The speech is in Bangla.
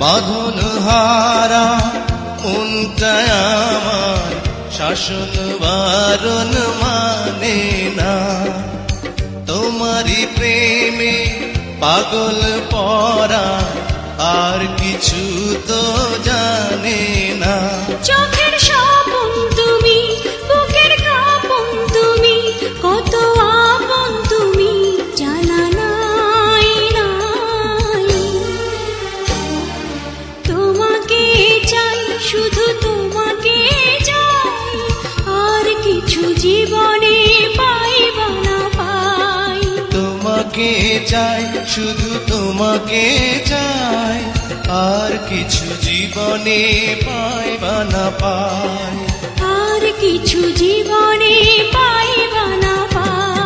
বাঁধন হারা মনটায় আমার শাসন বারণ মানে না। তোমারই প্রেমে পাগল পরা আর কিছু তো জানে না। চোখের স্বপন তুমি, বুকের কাঁপন তুমি, কত আপন তুমি জানা নাই নাই। তোমাকে চাই, শুধু তোমাকে চাই, আর কিছু জীবনে পাইবা না পাই। তোমাকে চাই, শুধু তোমাকে চাই, আর কিছু জীবনে পাইবা না পাই। আর কিছু জীবনে পাইবা না পাই।